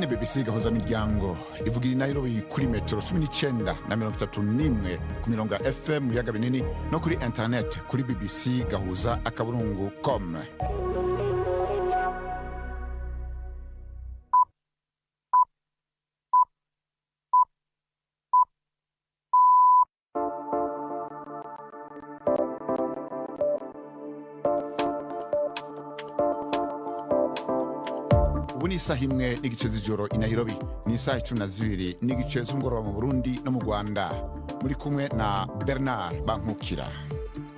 ni BBC gahuza miryango ivugira Nairobi kuri metro 19 na 31 ku mirongo ya FM mu yaga binini no kuri internet kuri BBC gahuza akaburungu.com. Ni isaha imwe n'igice z'ijoro i Nairobi, ni isaha 12 n'igice z'umugoroba mu Burundi no mu Rwanda. Muri kumwe na Bernard Bankukira.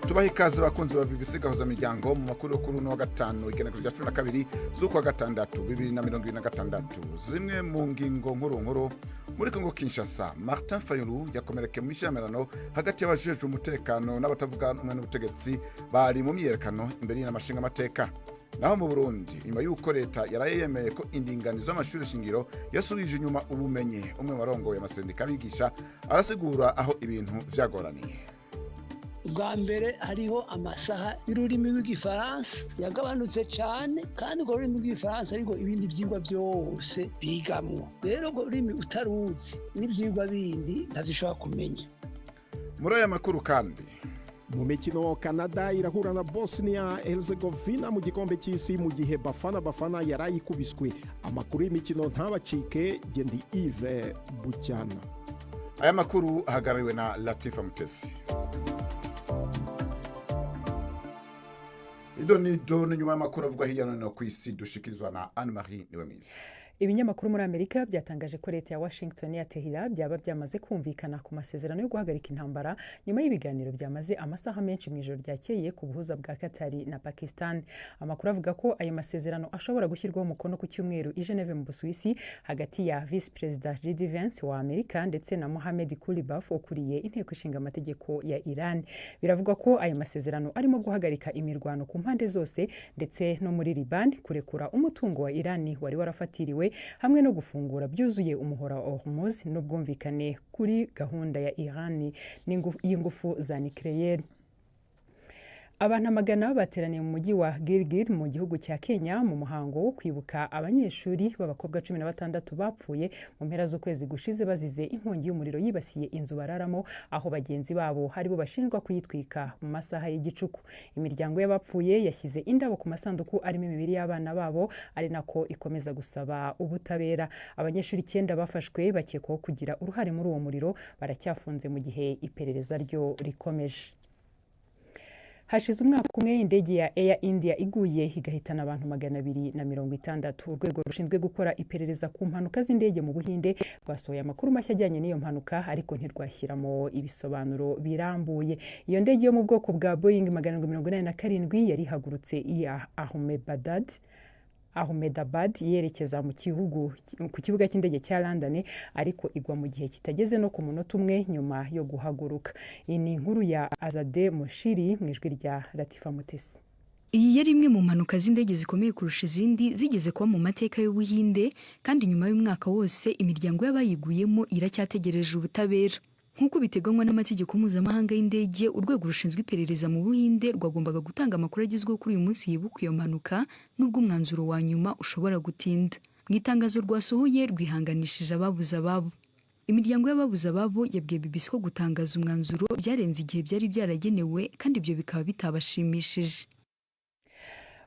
Tubaha ikaze bakunzi ba BBC gahuza miryango mu makuru kuri no gatanu igenekerezo rya 12 z'ukwa gatandatu 2026. Zimwe mu ngingo nkuru muri Kongo Kinshasa, Martin Fayulu yakomereke mu ishamirano hagati y'abajejwe umutekano n'abatavuga rumwe n'ubutegetsi bari mu myerekano imbere y'amashinga amateka. Naho mu Burundi, nyuma y'uko leta yarayemeye ko indinganizo y'amashuri shingiro yasubije inyuma ubumenyi, umwe warongoye amasendika bigisha arasigura aho ibintu vyagoraniye. Ubwa mbere hariho amasaha y'ururimi rw'igifaransa yagabanutse cyane, kandi urwo rurimi rw'igifaransa ariko ibindi vyigwa byose bigamwo. Rero urwo rurimi utaruzi n'ivyigwa bindi ntazishobora kumenya. Muri aya makuru kandi mu mikino Canada irahura na Bosnia Herzegovina mu gikombe cy'isi mu gihe Bafana yarayikubiswe. Amakuru y'imikino ntabacike, Gendi Yves Bucyana. Aya makuru ahagarariwe na Latifa Mutesi. Idonido ni nyuma y'amakuru avuga hirya no hino ku isi dushikirizwa na Anne-Marie Niwemiza. Ibinyamakuru muri Amerika byatangaje ko leta ya Washington yatehira byaba byamaze kumvikana ku masezerano yo guhagarika intambara nyuma y'ibiganiro byamaze amasaha menshi mu ijoro ryakeye ku buhuza bwa Qatar na Pakistan. Amakuru avuga ko ayo masezerano ashobora gushyirwaho umukono ku cyumweru i Geneve mu Busuwisi hagati ya Vice President JD Vance wa Amerika ndetse na Mohamed Kulibaf ukuriye inteko ishinga amategeko ya Iran. Biravuga ko ayo masezerano arimo guhagarika imirwano ku mpande zose ndetse no muri Liban, kurekura umutungo wa Iran wari warafatiriwe hamwe no gufungura byuzuye umuhora wa Hormuz n'ubwumvikane kuri gahunda ya Iran y'ingufu za nucleaire. Abantu amagana bateraniye mu mujyi wa Gilgil mu gihugu cya Kenya mu muhango wo kwibuka abanyeshuri b'abakobwa 16 bapfuye mu mpera z'ukwezi gushize bazize inkongi y'umuriro yibasiye inzu bararamo, aho bagenzi babo haribo bashinjwa kuyitwika mu masaha y'igicuku. Imiryango y'abapfuye yashyize indabo ku masanduku arimo imibiri y'abana babo, ari nako ikomeza gusaba ubutabera. Abanyeshuri 9 bafashwe bakekwaho kugira uruhare muri uwo muriro baracyafunze mu gihe iperereza ryo rikomeje. Hashize umwaka umwe indege ya Air India iguye igahitana abantu 260. Urwego rushinzwe gukora iperereza ku mpanuka z'indege mu Buhinde rwasohoye amakuru mashya ajyanye n'iyo mpanuka, ariko ntirwashyiramo ibisobanuro birambuye. Iyo ndege yo mu bwoko bwa Boeing 787 yari ihagurutse i Ahmedabad yerekeza mu ku kibuga cy'indege cya London, ariko igwa mu gihe kitageze no ku munota umwe nyuma yo guhaguruka. Iyi ni inkuru ya Azade Moshiri mu ijwi rya Latifa Mutesi. Iyi yari imwe mu mpanuka z'indege zikomeye kurusha izindi zigeze kuba mu mateka y'Ubuhinde, kandi nyuma y'umwaka wose imiryango y'abayiguyemo iracyategereje ubutabera. Nk'uko biteganywa n'amategeko mpuzamahanga y'indege, urwego rushinzwe iperereza mu Buhinde rwagombaga gutanga amakuru agezweho kuri uyu munsi yibuka iyo mpanuka, nubwo umwanzuro wa nyuma ushobora gutinda. Mu itangazo rwasohoye rwihanganishije ababuze ababo. Imiryango y'ababuze ababo yabwiye BBC ko gutangaza umwanzuro byarenze igihe byari byaragenewe, kandi ibyo bikaba bitabashimishije.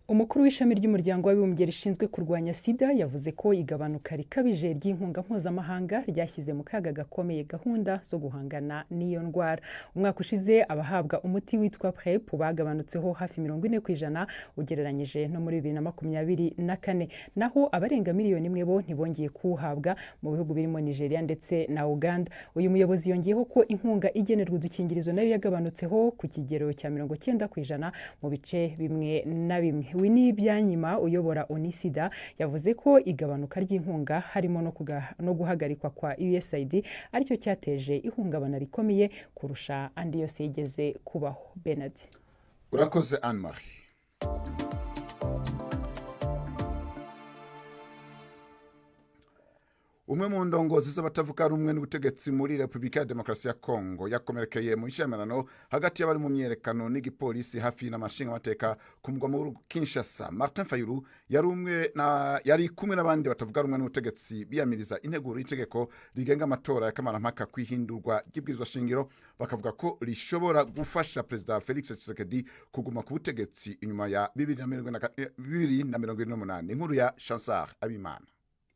Umukuru w'ishami ry'umuryango w'abibumbye rishinzwe kurwanya sida yavuze ko igabanuka rikabije ry'inkunga mpuzamahanga ryashyize mu kaga gakomeye gahunda zo guhangana n'iyo ndwara. Umwaka ushize abahabwa umuti witwa PrEP bagabanutseho hafi 40% ugereranyije no muri 2024, naho abarenga miliyoni imwe bo ntibongeye kuwuhabwa mu bihugu birimo Nigeria ndetse na Uganda. Uyu muyobozi yongeyeho ko inkunga igenerwa udukingirizo nayo yagabanutseho ku kigero cya 90% mu bice bimwe na bimwe. Winnie Byanyima uyobora Onisida yavuze ko igabanuka ry'inkunga harimo no guhagarikwa kwa USAID aricyo cyateje ihungabana rikomeye kurusha andi yose yigeze kubaho. Bernard. Urakoze Anne-Marie. umwe mu ndongozi z'abatavuga rumwe n'ubutegetsi muri Repubulika ya Demokarasi ya Kongo yakomerekeye mu ishamirano hagati y'abari mu myerekano n'igipolisi hafi n'amashinga amateka ku mugwa mukuru Kinshasa. Martin Fayulu yari kumwe n'abandi batavuga rumwe n'ubutegetsi biyamiriza integuro y'itegeko rigenga amatora ya kamarampaka kwihindurwa ry'ibwirizwa shingiro, bakavuga ko rishobora gufasha Perezida Felix Tshisekedi kuguma ku butegetsi inyuma ya 2028. Inkuru ya Chansar Abimana.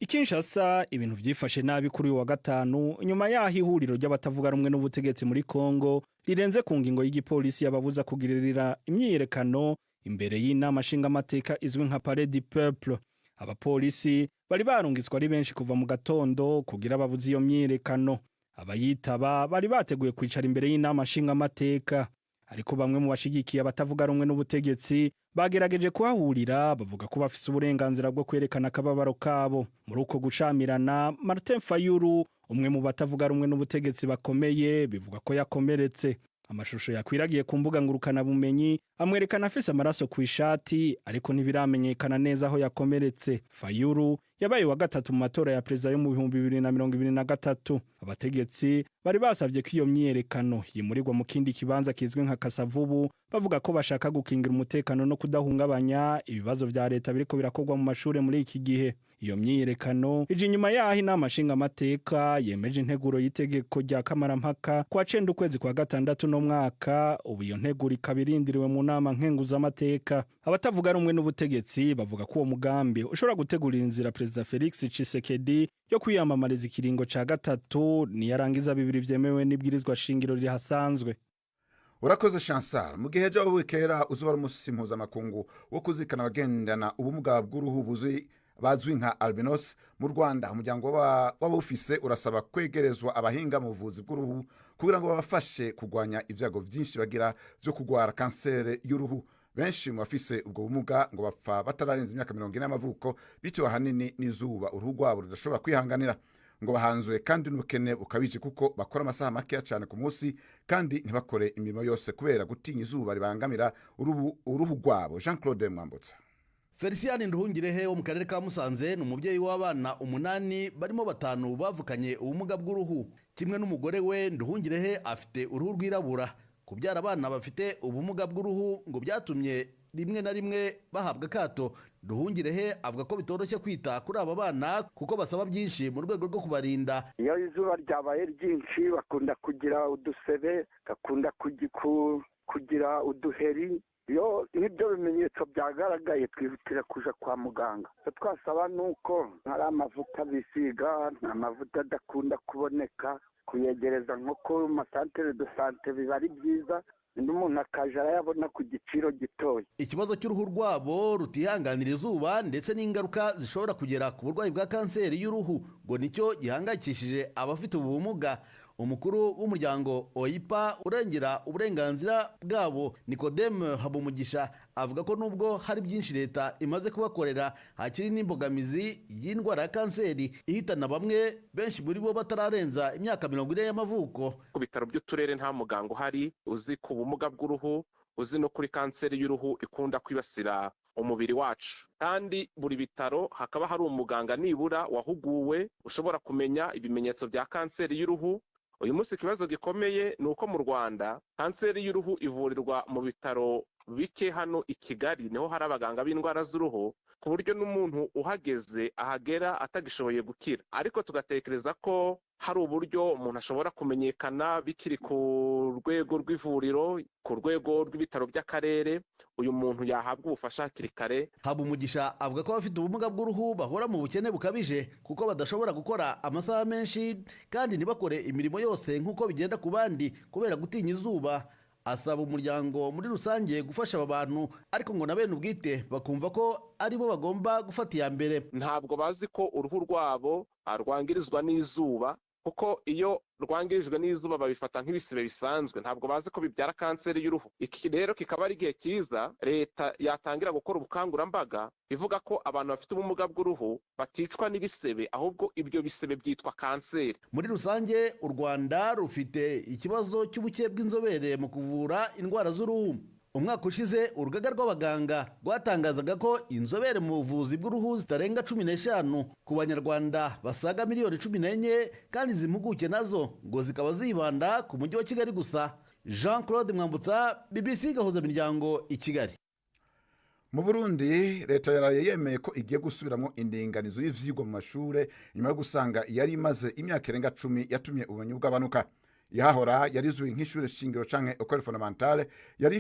Kinshasa ibintu vyifashe nabi kuri uyu wa gatanu nyuma yaho ihuriro ry'abatavuga rumwe n'ubutegetsi muri Kongo rirenze ku ngingo y'igipolisi yababuza kugiririra imyiyerekano imbere y'inama nshingamateka izwi nka Palais du Peuple. Abapolisi bari barungitswe ari benshi kuva mu gatondo kugira babuze iyo myiyerekano. Abayitaba bari bateguye kwicara imbere y'inama nshingamateka, ariko bamwe mu bashigikiye abatavuga rumwe n'ubutegetsi bagerageje kuhahurira bavuga ko bafise uburenganzira bwo kwerekana akababaro kabo. Muri uko gucamirana, Martin Fayulu, umwe mu batavuga rumwe n'ubutegetsi bakomeye, bivuga ko yakomeretse. Amashusho yakwiragiye ku mbuga ngurukana bumenyi amwerekana afise amaraso ku ishati, ariko ntibiramenyekana neza aho yakomeretse. Fayulu yabaye wa gatatu mu matora ya perezida yo mu 2023. Abategetsi bari basavye ko iyo myiyerekano yimurirwa mu kindi kibanza kizwi nka Kasavubu, bavuga ko bashaka gukingira umutekano no kudahungabanya ibibazo vya leta biriko birakorwa mu mashure muri iki gihe. Iyo myiyerekano ije inyuma yaho inama nshingamateka yemeje integuro y'itegeko rya kamarampaka kwa 9 ukwezi kwa gatandatu no mwaka. Ubu iyo nteguro ikabirindiriwe mu nama nkenguzamateka. Abatavuga rumwe n'ubutegetsi bavuga ko uwo mugambi ushobora gutegurira inzira Perezida Felix Tshisekedi yo kwiyamamariza ikiringo ca gatatu niyarangiza 2 vyemewe n'ibwirizwa shingiro riri hasanzwe. Urakoze Chansar. Mu gihe cyo wikera uzuba umusi mpuzamakungu wo kuzikana abagendana ubumuga bw'uruhu bazwi nka albinos mu Rwanda, umuryango w'abufise urasaba kwegerezwa abahinga mu buvuzi bw'uruhu kugira ngo babafashe kugwanya ivyago vyinshi bagira vyo kugwara kansere y'uruhu. Benshi mu bafise ubwo bumuga ngo bapfa batararenza imyaka 40 y'amavuko bitewe ahanini n'izuba uruhu rwabo rudashobora kwihanganira. Ngo bahanzwe kandi n'ubukene bukabije kuko bakora amasaha make cyane ku munsi kandi ntibakore imirimo yose kubera gutinya izuba ribangamira uruhu rwabo. Jean-Claude Mwambutsa. Felician Nduhungirehe wo mu karere ka Musanze ni umubyeyi w'abana 8 barimo 5 bavukanye ubumuga bw'uruhu. Kimwe n'umugore we Nduhungirehe afite uruhu rwirabura. Kubyara abana bafite ubumuga bw'uruhu ngo byatumye rimwe na rimwe bahabwa kato. Nduhungirehe avuga ko bitoroshye kwita kuri aba bana kuko basaba byinshi mu rwego rwo kubarinda. Iyo izuba ryabaye ryinshi bakunda kugira udusebe, bakunda kugira uduheri. Iyo nibyo bimenyetso byagaragaye twihutira kuja kwa muganga. Twasaba nuko hari amavuta bisiga, amavuta adakunda kuboneka, kuyegereza nko ku masantere de sante biba ari byiza, n'umuntu akaja arayabona ku giciro gitoya. Ikibazo cy'uruhu rwabo rutihanganira izuba ndetse n'ingaruka zishobora kugera ku burwayi bwa kanseri y'uruhu ngo nicyo gihangayikishije abafite ubumuga. Umukuru w'umuryango OIPA urengera uburenganzira bwabo Nikodeme Habumugisha avuga ko nubwo hari byinshi leta imaze kubakorera hakiri n'imbogamizi y'indwara ya kanseri ihitana bamwe, benshi muri bo batararenza imyaka 40 y'amavuko. Ku bitaro by'uturere nta muganga uhari uzi ku bumuga bw'uruhu, uzi no kuri kanseri y'uruhu ikunda kwibasira umubiri wacu, kandi buri bitaro hakaba hari umuganga nibura wahuguwe ushobora kumenya ibimenyetso bya kanseri y'uruhu. Uyu munsi ikibazo gikomeye ni uko mu Rwanda kanseri y'uruhu ivurirwa mu bitaro bike hano i Kigali, niho hari abaganga b'indwara z'uruhu ku buryo n'umuntu uhageze ahagera atagishoboye gukira. Ariko tugatekereza ko hari uburyo umuntu ashobora kumenyekana bikiri ku rwego rw'ivuriro, ku rwego rw'ibitaro by'akarere, uyu muntu yahabwa ubufasha hakiri kare. Habumugisha avuga ko abafite ubumuga bw'uruhu bahora mu bukene bukabije kuko badashobora gukora amasaha menshi kandi ntibakore imirimo yose nk'uko bigenda ku bandi kubera gutinya izuba. Asaba umuryango muri rusange gufasha aba bantu, ariko ngo na bene ubwite bakumva ko aribo bagomba gufata iya mbere. Ntabwo bazi ko uruhu rwabo rwangirizwa n'izuba, kuko iyo rwangirijwe n'izuba babifata nk'ibisebe bisanzwe, ntabwo bazi ko bibyara kanseri y'uruhu. Iki rero kikaba ari igihe cyiza leta yatangira gukora ubukangurambaga bivuga ko abantu bafite ubumuga bw'uruhu baticwa n'ibisebe, ahubwo ibyo bisebe byitwa kanseri. Muri rusange u Rwanda rufite ikibazo cy'ubuke bw'inzobere mu kuvura indwara z'uruhu. umwaka ushize urugaga rw'abaganga rwatangazaga ko inzobere mu buvuzi bw'uruhu zitarenga 15 ku banyarwanda basaga miliyoni 14 kandi izi mpuguke nazo ngo zikaba zibanda ku mujyi wa Kigali gusa. Jean Claude Mwambutsa, BBC Gahuza Miryango i Kigali. Mu Burundi leta yaraye yemeye ko igiye gusubiramo indinganizo y'ivyigwa mu mashure nyuma yo gusanga yari imaze imyaka irenga 10 yatumye ubumenyi bw'abanuka. Yahora yarizwe nk'ishure shingiro canke école fondamentale yari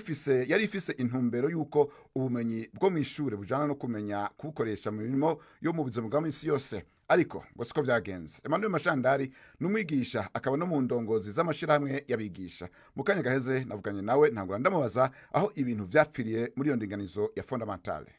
ifise intumbero yuko ubumenyi bwo mu ishure bujana no kumenya kubukoresha mu mirimo yo mu buzima bwa minsi yose, ariko ngo siko vyagenze. Emmanuel Mashandari numwigisha akaba no mu ndongozi z'amashirahamwe yabigisha. Mu kanya gaheze navuganye nawe ntangura ndamubaza aho ibintu vyapfiriye muri iyo ndinganizo ya fondamentale.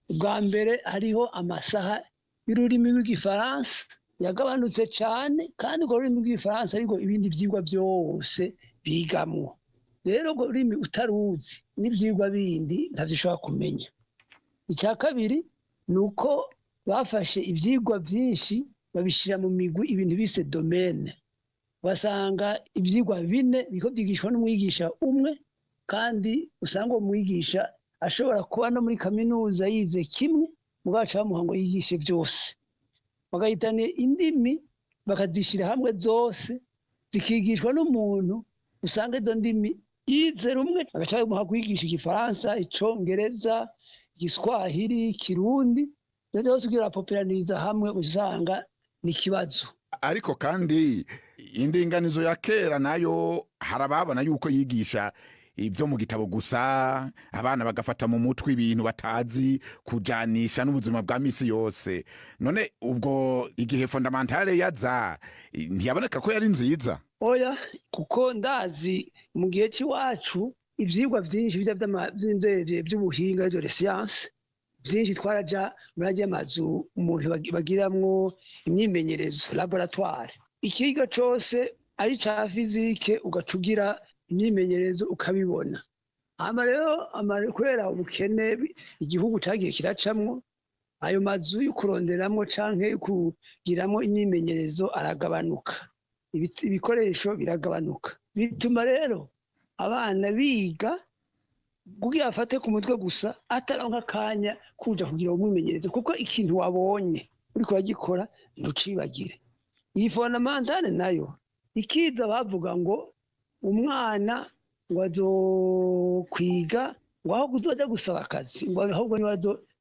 Ubwa mbere hariho amasaha y'ururimi rw'igifaransa yagabanutse cyane, kandi urwo rurimi rw'igifaransa ariko ibindi vyigwa byose bigamwo. Rero urwo rurimi utaruzi n'ivyigwa bindi ntavyo ushobora kumenya. Icya kabiri ni uko bafashe ivyigwa vyinshi babishira mu migwi ibintu bise domaine. Basanga ivyigwa 4 biko vyigishwa n'umwigisha umwe, kandi usanga uwo mwigisha ashobora kuba no muri kaminuza yize kimwe mugaca bamuha ngo yigishe byose. Bagahitana indimi bakazishira hamwe zose zikigishwa n'umuntu usanga izo ndimi yize rumwe, bagaca bamuha kwigisha Igifaransa, Icongereza, Igiswahili, Ikirundi, byose kugira populariniza hamwe usanga ni kibazo. Ariko kandi indinganizo ya kera nayo harababana yuko yigisha ibyo mu gitabo gusa, abana bagafata mu mutwe ibintu batazi kujanisha n'ubuzima bwa misi yose. None ubwo igihe fondamentale yaza ntiyaboneka ko yari nziza? Oya, kuko ndazi mu gihe cy'iwacu ivyigwa vyinshi by'inzego by'ubuhinga de science byinshi twaraja muri amazu umuntu bagiramwo imyimenyerezo laboratoire. Ikigo cose ari ca physique ugacugira imyimenyerezo ukabibona. Ama rero kubera ubukene igihugu cagiye kiracamwo, ayo mazu yo kuronderamwo canke kugiramo imyimenyerezo aragabanuka, ibikoresho biragabanuka. Bituma rero abana biga kugira afate ku mutwe gusa ataronka akanya kuja kugira umwimenyerezo, kuko ikintu wabonye uriko uragikora ntucibagire. Iyi fondamentale nayo ikiza bavuga ngo umwana ngo azokwiga ngo aho kuzoja gusaba akazi, ngo ahubwo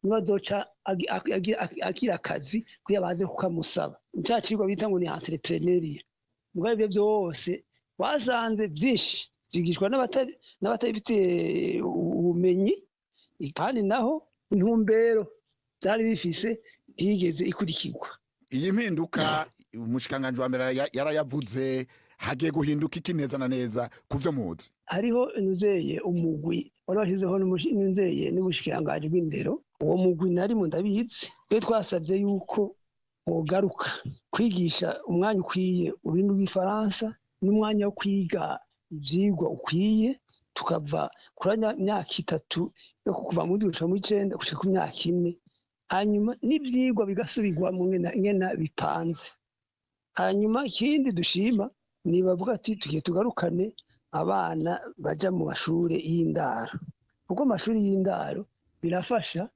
nibazoca agira akazi kugira baze kukamusaba. Cya cigwa bita ngo ni entrepreneuria. Mugabo ibyo byose wasanze byinshi zigishwa n'abatabifite ubumenyi, kandi naho intumbero byari bifise ntiyigeze ikurikirwa. Iyi mpinduka umushikanganje wa mbere yarayavuze, hagiye guhinduka iki neza na neza kuvyo muzi? Hariho inuzeye umugwi warashizeho n'inzeye n'ubushikanganje bw'indero. Uwo mugwi nari mu ndabizi, twe twasabye yuko wogaruka kwigisha umwanya ukwiye ururimi rw'ifaransa n'umwanya wo kwiga ivyigwa ukwiye, tukava kuri myaka 3 yo kuva mu 2009 gushika ku myaka 4, hanyuma n'ivyigwa bigasubirwa mu ngena bipanze. Hanyuma ikindi dushima ni bavuga ati tugiye tugarukane abana baja mu mashure y'indaro, kuko amashuri y'indaro birafasha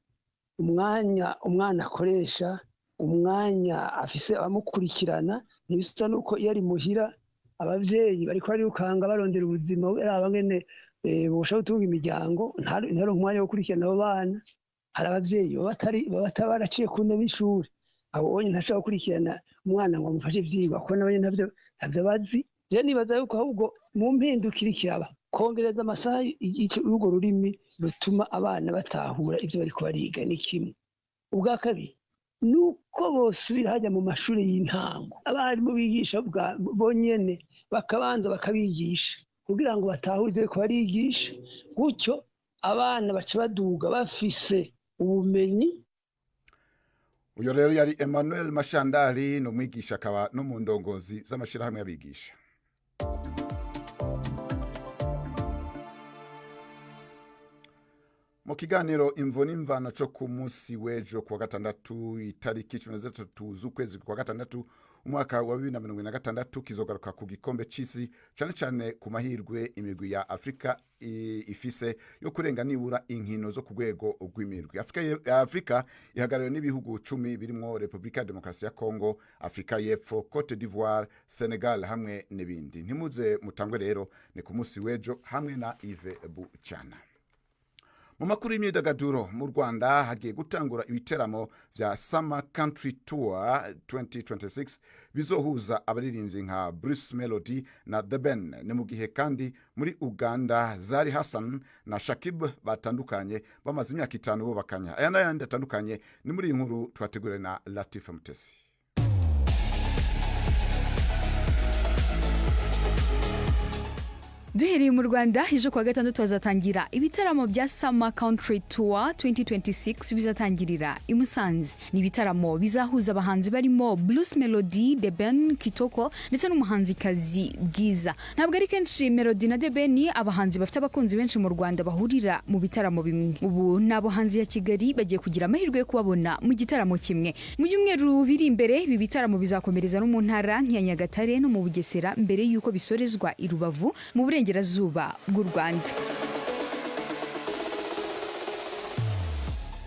umwanya umwana akoresha, umwanya afise abamukurikirana. Ntibisa nuko iyo ari muhira abavyeyi bariko barikanga barondera ubuzima abangene bosha gutunga imiryango, ntaro umwanya wo gukurikirana abo bana. Hari abavyeyi baraciye ku ntebe y'ishuri, abo onye ntashaka gukurikirana umwana ngo amufashe ivyigwa, kuko nabonye ntavyo bazi. Je nibaza yuko ahubwo mu mpindukire ikiraba kongereza amasaha y'urwo rurimi rutuma abana batahura ivyo bariko bariga ni kimwe. Ubwa kabiri nuko bosubira hajya mu mashuri y'intango, abarimu bigisha bonyene bakabanza bakabigisha kugira ngo batahure ivyo bariko barigisha, gutyo abana baca baduga bafise ubumenyi. Uyo rero yari Emmanuel Mashandari, no mwigisha akaba no mu ndongozi z'amashirahamwe y'abigisha. Mu kiganiro imvo n'imvano cyo ku munsi w'ejo kuwa gatandatu itariki 13 z'ukwezi kwa gatandatu umwaka wa 2026 kizogaruka ku gikombe c'isi cyane cyane ku mahirwe imigwi ya Afrika ifise yo kurenga nibura inkino zo ku rwego rw'imirwi. Afrika ihagarariwe n'ibihugu 10 birimo Republika ya Demokarasi ya Kongo, Afrika y'Epfo, Cote d'Ivoire, Senegal hamwe n'ibindi. Ntimuze mutangwe rero ni ku munsi w'ejo hamwe na Yves Bucyana. Mu makuru y'imyidagaduro mu Rwanda hagiye gutangura ibiteramo vya Summer Country Tour 2026 bizohuza abaririmbyi nka Bruce Melody na The Ben. Ni mu gihe kandi muri Uganda Zari Hassan na Shakib batandukanye bamaze imyaka 5 bubakanya. Aya n'ayandi atandukanye ni muri iyi nkuru twateguriwe na Latifa Mutesi. Duhereye mu Rwanda ejo kuwa gatandatu hazatangira ibitaramo bya Summer Country Tour 2026 bizatangirira i Musanze. Ni ibitaramo bizahuza abahanzi barimo Bruce Melody, The Ben, Kitoko ndetse n'umuhanzikazi Bwiza. Ntabwo ari kenshi Melody na The Ben abahanzi bafite abakunzi benshi mu Rwanda bahurira mu bitaramo bimwe. Ubu nabo hanzi ya Kigali bagiye kugira amahirwe yo kubabona mu gitaramo kimwe. Mu byumweru biri imbere ibi bitaramo bizakomereza no mu ntara nk'iya Nyagatare no mu Bugesera mbere yuko bisorezwa i Rubavu mu Burengerazuba bw'u Rwanda.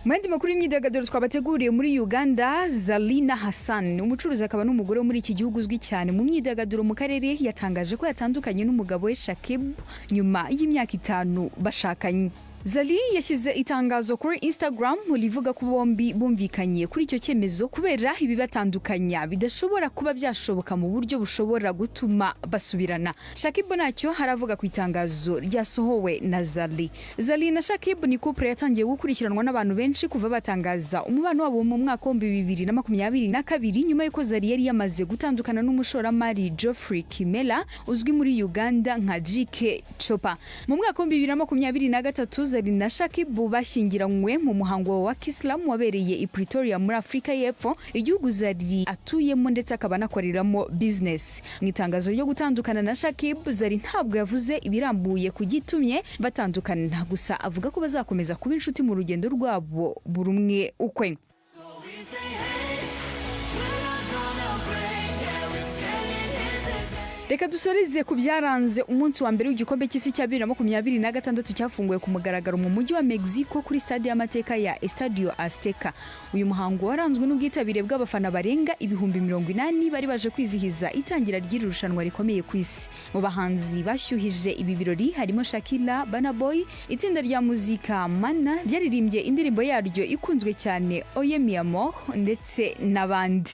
Mwandi makuru y'imyidagaduro twabateguriye muri Uganda, Zalina Hassan umucuruzi akaba n'umugore wo muri iki gihugu uzwi cyane mu myidagaduro mu karere yatangaje ko yatandukanye n'umugabo we Shakib nyuma y'imyaka 5 bashakanye. Zali yashyize itangazo kuri Instagram rivuga ko bombi bumvikanye kuri icyo cyemezo kubera ibibatandukanya bidashobora kuba byashoboka mu buryo bushobora gutuma basubirana. Shakib nacyo haravuga ku itangazo ryasohowe na Zali. Zali na Shakib ni couple yatangiye gukurikiranwa n'abantu benshi kuva batangaza umubano wabo mu mwaka wa 2022 nyuma y'uko Zali yari yamaze gutandukana n'umushoramari Geoffrey Kimela uzwi muri Uganda nka JK Chopa. Mu mwaka wa 2023 Zari na Shakib bashyingiranywe mu muhango wa Kisilamu wabereye i Pretoria muri Afrika y'Epfo, igihugu Zari atuyemo ndetse akaba anakoreramo business. Mu itangazo ryo gutandukana na Shakib, Zari ntabwo yavuze ibirambuye ku gitumye batandukana, gusa avuga ko bazakomeza kuba inshuti mu rugendo rwabo buri umwe ukwe. Reka dusoreze ku byaranze umunsi wa mbere w'igikombe cy'isi cya 2026 cyafunguwe ku mugaragaro mu mujyi wa Mexico kuri stade y'amateka ya Estadio Azteca. Uyu muhango waranzwe n'ubwitabire bw'abafana barenga 80,000 bari baje kwizihiza itangira ry'iri rushanwa rikomeye ku isi. Mu bahanzi bashyuhije ibi birori harimo Shakira, Burna Boy, itsinda rya muzika Mana ryaririmbye indirimbo yaryo ikunzwe cyane Oye Mi Amor ndetse n'abandi.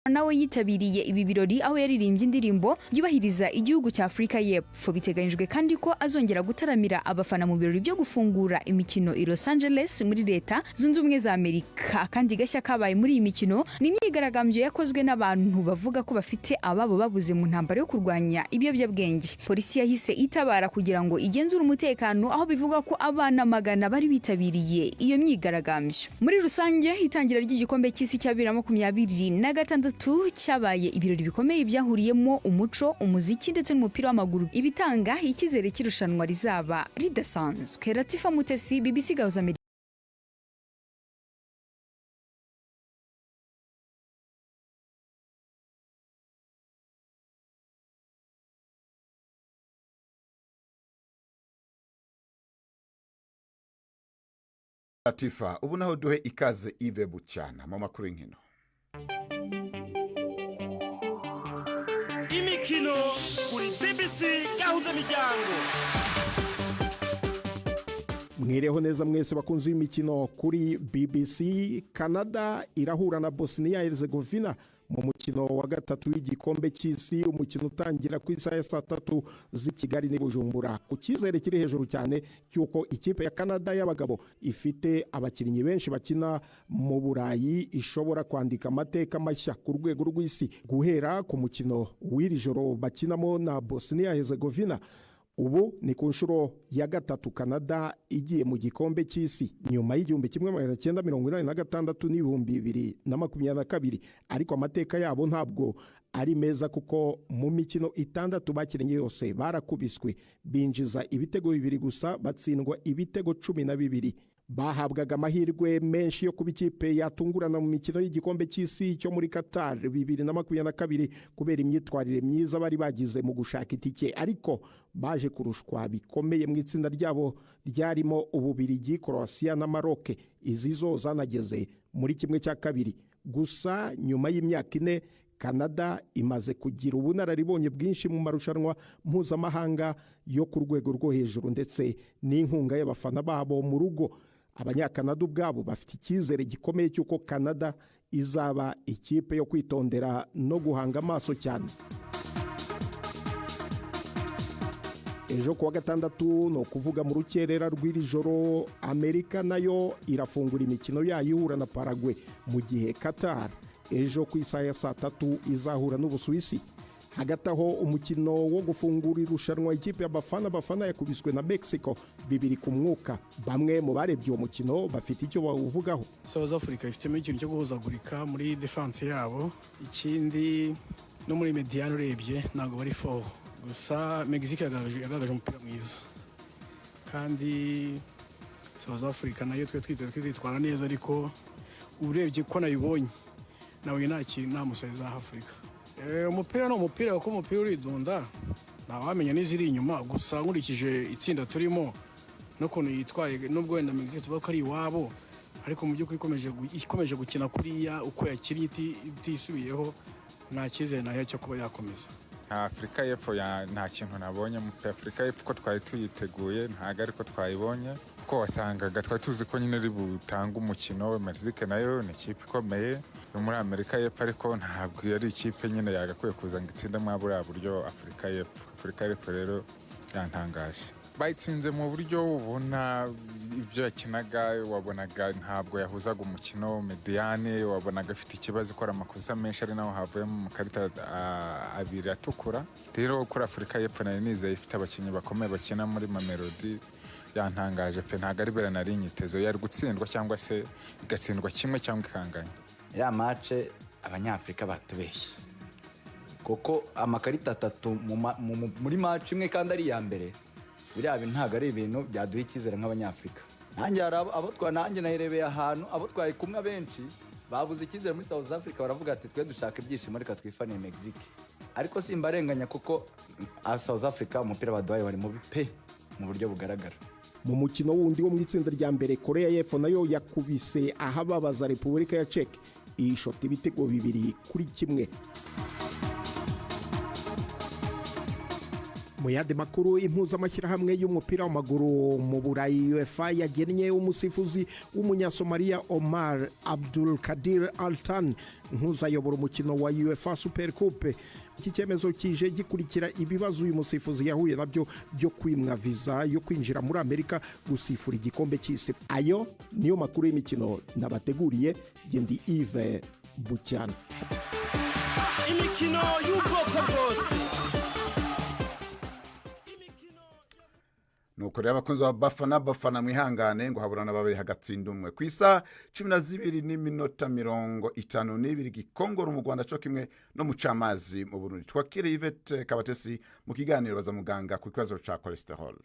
Nawe yitabiriye ibi birori aho yaririmbye indirimbo yubahiriza igihugu cya Afrika y'Epfo. Biteganyijwe kandi ko azongera gutaramira abafana mu birori byo gufungura imikino i Los Angeles muri Leta Zunze Ubumwe za Amerika. Kandi gashya kabaye muri iyi mikino ni imyigaragambyo yakozwe n'abantu bavuga ko bafite ababo babuze mu ntambara yo kurwanya ibiyobyabwenge. Polisi yahise itabara kugira ngo igenzure umutekano, aho bivuga ko abana magana bari bitabiriye iyo myigaragambyo. Muri rusange itangira ry'igikombe cy'isi cya 2026 cyabaye ibirori bikomeye byahuriyemo umuco, umuziki ndetse n'umupira w'amaguru, ibitanga icyizere cy'irushanwa rizaba ridasanzwe. Latifa Mutesi, BBC Gauza Amerika. Latifa, ubu naho duhe ikaze Yves Bucyana mu makuru y'inkino. Imikino kuri BBC Gahuza Miryango. Mwireho neza mwese bakunzi b'imikino kuri BBC. Canada irahura na Bosnia Herzegovina mu mukino wa gatatu w'igikombe cy'isi, umukino utangira ku isaha ya 3 z'i Kigali n'i Bujumbura. Ku cyizere kiri hejuru cyane cyuko ikipe ya Canada y'abagabo ifite abakinnyi benshi bakina mu Burayi ishobora kwandika amateka mashya ku rwego rw'isi. Guhera ku mukino w'iri joro bakinamo na Bosnia Herzegovina, ubu ni ku nshuro ya gatatu Canada igiye mu gikombe cy'isi nyuma y'igihumbi 1986 n'ibihumbi 2022, ariko amateka yabo ntabwo ari meza kuko mu mikino 6 bakinnye yose barakubiswe binjiza ibitego 2 gusa batsindwa ibitego 12. Bahabwaga amahirwe menshi yo kuba ikipe yatungurana mu mikino y'igikombe cy'isi cyo muri Qatar 2022 kubera imyitwarire myiza bari bagize mu gushaka itike, ariko baje kurushwa bikomeye mu itsinda ryabo ryarimo Ububiligi, Croatia na Maroc. Izi zo zanageze muri kimwe cya kabiri. Gusa nyuma y'imyaka 4 Canada imaze kugira ubunararibonye bwinshi mu marushanwa mpuzamahanga yo ku rwego rwo hejuru ndetse n'inkunga y'abafana babo mu rugo. Abanyakanada ubwabo bafite icyizere gikomeye cy'uko Canada izaba ikipe yo kwitondera no guhanga amaso cyane. Ejo kuwa gatandatu no kuvuga mu rukerera rw'iri joro Amerika nayo irafungura imikino yayo ihura na Paraguay, mu gihe Qatar ejo ku isaha ya 3 izahura n'Ubusuwisi. Hagati aho umukino wo gufungura irushanwa ikipe y'abafana yakubiswe na Mexico 2-0. Bamwe mu barebye uwo mukino bafite icyo bawuvugaho. South Africa ifitemo ikintu cyo guhuzagurika muri defense yabo, ikindi no muri mediane urebye ntabwo bari fo. Gusa Mexico yagaragaje umupira mwiza, kandi South Africa nayo twitwara neza, ariko urebye ko nayibonye nawe nta musayi za Africa. Umupira no umupira kuko umupira uridunda ntawamenya n'iziri inyuma. Gusa nkurikije itsinda turimo no kuntu yitwaye, nubwo wenda Mexico tuvuga ko ari iwabo, ariko mu by'ukuri ikomeje gukina kuriya uko yakinnye itisubiyeho, nta cyizere nayo cyo kuba yakomeza. Afrika y'Epfo nta kintu nabonye mu Afrika y'Epfo ko twari tuyiteguye, ntago ariko twayibonye ko wasangaga twari tuzi ko nyine ari butanga umukino. Mexique nayo ni ikipe ikomeye yo muri Amerika y'Epfo, ariko ntabwo yari ikipe nyine yagakwiye kuza ngo itsinde muri buriya buryo. Afrika y'Epfo rero yantangaje, bayitsinze mu buryo ubona ibyo yakinaga, wabonaga ntabwo yahuzaga umukino. Mediane wabonaga afite ikibazo, ikora amakosa menshi, ari naho havuyemo amakarita 2 atukura. Rero kuri Afrika y'Epfo nayo nizeye ifite abakinnyi bakomeye bakina muri Mamelodi. Yantangaje pe, ntabwo ari bera nari nyitezo yari gutsindwa cyangwa se igatsindwa kimwe cyangwa ikanganya. Iriya mace Abanyafrika batubeshye kuko amakarita 3 muri mace imwe kandi ari iya mbere. Biriya bintu ntabwo ari ibintu byaduha icyizere nk'Abanyafrika. Nanjye nanjye nahirebeye ahantu abo twari kumwe benshi babuze icyizere muri South Africa, baravuga ati twe dushaka ibyishimo reka twifaniye Mexique. Ariko simbarenganya kuko South Africa umupira baduhaye wari mubi pe mu buryo bugaragara. Mu mukino wundi wo mu itsinda rya mbere, Korea y'Epfo nayo yakubise ahababaza Repubulika ya Czech ishota ibitego 2-1. Mu yandi makuru, impuzamashyirahamwe y'umupira w'amaguru mu Burayi UEFA yagennye umusifuzi w'umunyasomaliya Omar Abdul Kadir Altan nk'uzayobora umukino wa UEFA Super Coupe. Iki cyemezo kije gikurikira ibibazo uyu musifuzi yahuye nabyo byo kwimwa visa yo kwinjira muri Amerika gusifura igikombe cy'isi. Ayo niyo makuru y'imikino nabateguriye. Gendi Yves Bucyana. Imikino y'ubwoko bwose. Nuko rero abakunzi ba bafana mwihangane ngo haburana babiri hagatsinda umwe. Ku isa 12:52 gikongoro mu Rwanda cyo kimwe no mu Camazi mu Burundi. Twakire Yvette Kabatesi mu kiganiro baza muganga ku kibazo cya cholesterol.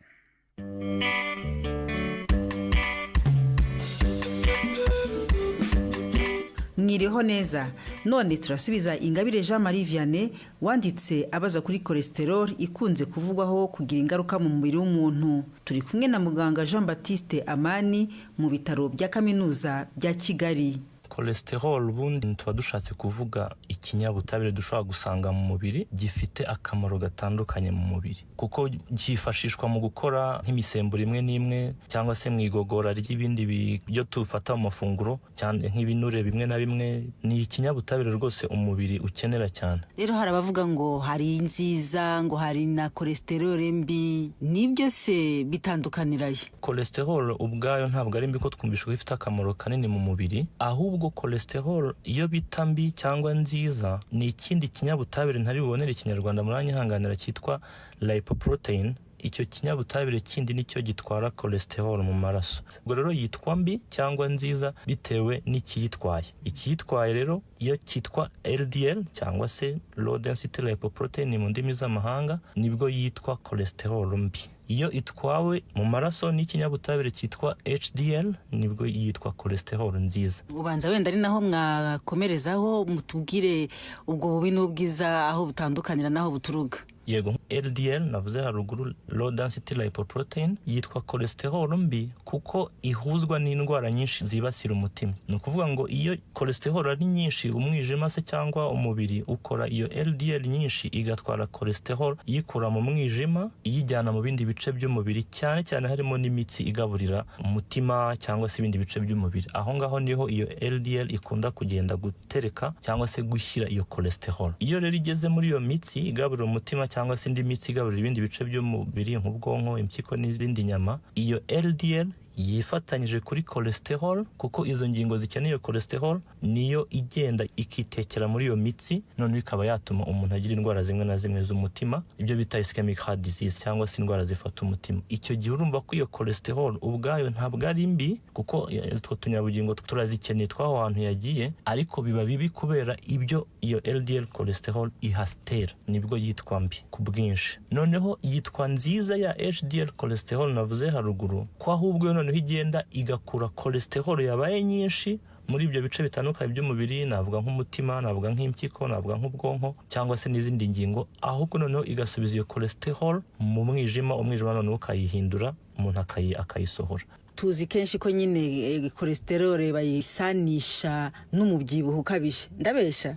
Mwiriho neza. None turasubiza Ingabire Jean Marie Vianney wanditse abaza kuri cholesterol ikunze kuvugwaho kugira ingaruka mu mubiri w'umuntu. Turi kumwe na muganga Jean Baptiste Amani mu bitaro bya Kaminuza bya Kigali. Cholesterol ubundi tuba dushatse kuvuga ikinyabutabire dushobora gusanga mu mubiri gifite akamaro gatandukanye mu mubiri, kuko cyifashishwa mu gukora nk'imisemburo imwe n'imwe cyangwa se mu igogora ry'ibindi byo tufata mu mafunguro cyane nk'ibinure bimwe na bimwe. Ni ikinyabutabire rwose umubiri ukenera cyane. Rero hari abavuga ngo hari nziza, ngo hari na cholesterol mbi, nibyo se bitandukaniraye? Cholesterol ubwayo ntabwo ari mbi ko twumvisha ko ifite akamaro kanini mu mubiri, ahubwo cholesterol iyo bita mbi cyangwa nziza ni ikindi kinyabutabire ntari bubonere ikinyarwanda muri anyihanganira cyitwa lipoprotein. icyo kinyabutabire kindi nicyo gitwara cholesterol mu maraso. Ubwo rero yitwa mbi cyangwa nziza bitewe n'ikiyitwaye. Ikiyitwaye rero iyo cyitwa LDL cyangwa se low density lipoprotein mu ndimi z'amahanga nibwo yitwa cholesterol mbi. Iyo itwawe mu maraso n'ikinyabutabire cyitwa HDL nibwo yitwa cholesterol nziza. Ubanza wenda ari naho mwakomerezaho mutubwire ubwo bubi n'ubwiza aho butandukanira naho buturuga. Yego, LDL navuze haruguru low density lipoprotein yitwa cholesterol mbi kuko ihuzwa n'indwara nyinshi zibasira umutima. Ni ukuvuga ngo iyo cholesterol ari nyinshi umwijima se cyangwa umubiri ukora iyo LDL nyinshi igatwara cholesterol yikura mu mwijima iyijyana mu bindi bice by'umubiri cyane cyane harimo n'imitsi igaburira umutima cyangwa se ibindi bice by'umubiri. Aho ngaho niho iyo LDL ikunda kugenda gutereka cyangwa se gushyira iyo cholesterol. Iyo rero igeze muri iyo mitsi igaburira umutima cyangwa se indi mitsi igaburira ibindi bice by'umubiri nk'ubwonko, impyiko n'izindi nyama, iyo LDL yifatanyije kuri cholesterol kuko izo ngingo zikeneye cholesterol niyo igenda ikitekera muri iyo mitsi, none bikaba yatuma umuntu agira indwara zimwe na zimwe z'umutima, ibyo bita ischemic heart disease cyangwa se indwara zifata umutima. Icyo gihe urumva ko iyo cholesterol ubwayo ntabwo ari mbi kuko utwo tunyabugingo turazikeneye twaho hantu yagiye, ariko biba bibi kubera ibyo iyo LDL cholesterol ihastera, nibwo yitwa mbi ku bwinshi. Noneho yitwa nziza ya HDL cholesterol navuze haruguru ko ahubwo noneho igenda igakura cholesterol yabaye nyinshi muri ibyo bice bitandukanye by'umubiri, navuga nk'umutima, navuga nk'impyiko, navuga nk'ubwonko cyangwa se n'izindi ngingo, ahubwo noneho igasubiza iyo cholesterol mu mwijima, umwijima noneho ukayihindura umuntu akayisohora. Tuzi kenshi ko nyine cholesterol bayisanisha n'umubyibuho ukabije, ndabesha?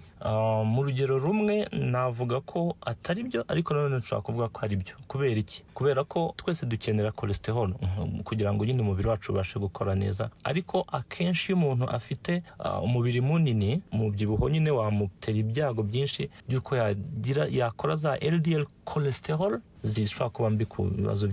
Mu rugero rumwe navuga ko atari byo, ariko nanone nshaka kuvuga ko ari byo. Kubera iki? Kubera ko twese dukenera cholesterol kugira ngo nyine umubiri wacu ubashe gukora neza, ariko akenshi iyo umuntu afite umubiri munini, umubyibuho nyine wamutera ibyago byinshi by'uko yakora za LDL cholesterol zishobora kuba mbi ku bibazo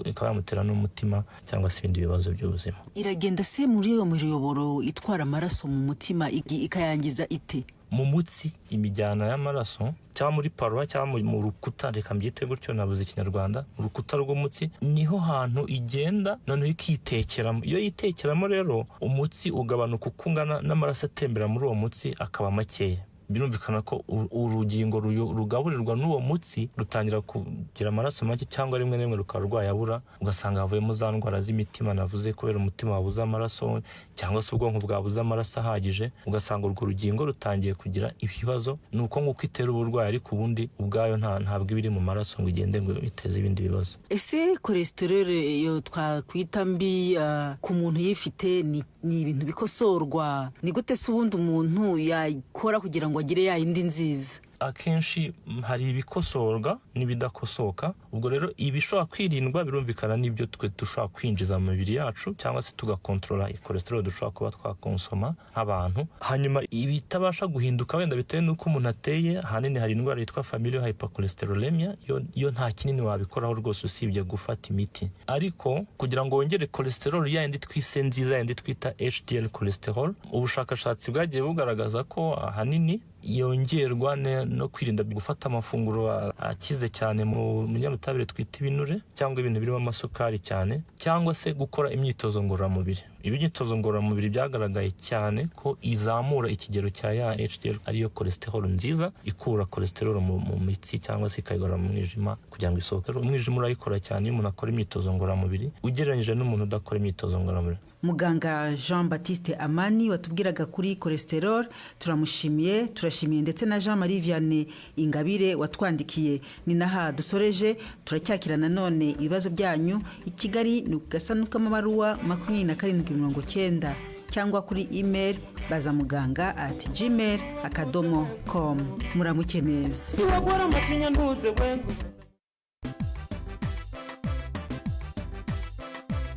ikaba yamutera n'umutima cyangwa se ibindi bibazo by'ubuzima. Iragenda se muri iyo miyoboro itwara amaraso mu mutima ikayangiza ite? Mu mutsi, imijyana y'amaraso cyangwa muri paroi cyangwa mu rukuta, reka mbyite gutyo nabuze ikinyarwanda, urukuta rw'umutsi niho hantu igenda noneho ikitekeramo. Iyo yitekeramo rero umutsi ugabanuka uko ungana n'amaraso atembera muri uwo mutsi akaba makeya. Birumvikana ko urugingo rugaburirwa n'uwo mutsi rutangira kugira amaraso make cyangwa rimwe rimwe rukaba rwayabura, ugasanga havuyemo za ndwara z'imitima navuze kubera umutima wabuze amaraso cyangwa se ubwonko bwabuze amaraso ahagije, ugasanga urwo rugingo rutangiye kugira ibibazo. Nuko nk'uko itera uburwayi ariko ubundi ubwayo ntabwo ibiri mu maraso ngo igende ngo iteze ibindi bibazo. Ese cholesterol yo twakwita mbi ku muntu yifite ni ibintu bikosorwa? Ni gute se ubundi umuntu yakora kugira ngo agire ya indi nziza? Akenshi hari ibikosorwa n'ibidakosoka. Ubwo rero ibishobora kwirindwa birumvikana n'ibyo twe dushobora kwinjiza mu mibiri yacu cyangwa se tugakontrola cholesterol dushobora kuba twakonsoma nk'abantu. Hanyuma ibitabasha guhinduka wenda bitewe n'uko umuntu ateye, ahanini hari indwara yitwa familial hypercholesterolemia, yo nta kinini wabikoraho rwose usibye gufata imiti. Ariko kugira ngo wongere cholesterol yandi twise nziza yandi twita HDL cholesterol, ubushakashatsi bwagiye bugaragaza ko ahanini yongerwa no kwirinda gufata amafunguro akize cyane mu binyabutabire twita ibinure cyangwa ibintu birimo amasukari cyane, cyangwa se gukora imyitozo ngororamubiri. Imyitozo ngororamubiri byagaragaye cyane ko izamura ikigero cya ya HDL ariyo cholesterol nziza, ikura cholesterol mu mitsi cyangwa se ikayigora mu mwijima kugira ngo isohoke. Umwijima urayikora cyane iyo umuntu akora imyitozo ngororamubiri ugereranyije n'umuntu udakora imyitozo ngororamubiri. Muganga Jean Baptiste Amani watubwiraga kuri cholesterol, turamushimiye, turashimiye ndetse na Jean Marie Vianney Ingabire watwandikiye. Ni naha dusoreje, turacyakira nanone ibibazo byanyu. I Kigali ni gasanuka amabaruwa 2790 cyangwa kuri email bazamuganga@gmail.com. Muramuke neza.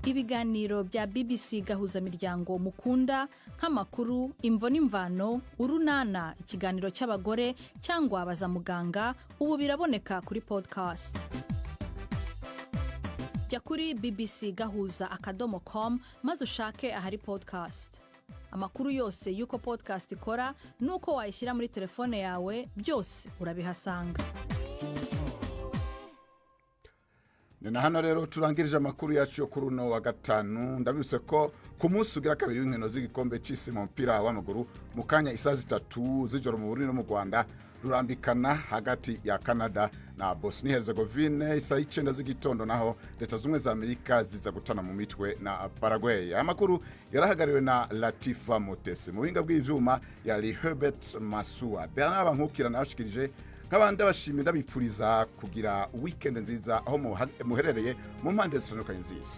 Ibiganiro bya BBC gahuza miryango mukunda nk'amakuru, imvo n'imvano, urunana, ikiganiro cy'abagore cyangwa bazamuganga, ubu biraboneka kuri podcast. Jya kuri bbcgahuza.com maze ushake ahari podcast. Amakuru yose y'uko podcast ikora n'uko wayishyira muri telefone yawe byose urabihasanga. ni na hano rero turangirije amakuru yacu yo kuri uno wa gatanu. Ndabibutse ko ku munsi ugira kabiri w'inkino z'igikombe c'isi mu mupira w'amaguru mu kanya isaha 3 z'ijoro mu Burundi no mu Rwanda rurambikana hagati ya Canada na Bosnia Herzegovina isaha 9 z'igitondo, naho leta zumwe za Amerika ziza gutana mu mitwe na Paraguay. Amakuru yarahagariwe na Latifa Motesi, mu buhinga bw'ivyuma yari Herbert Masua. Bernard Bankukira nashikirije nk'abandi bashimira bipfuriza kugira weekend nziza aho muherereye mu mpande zitandukanye nziza.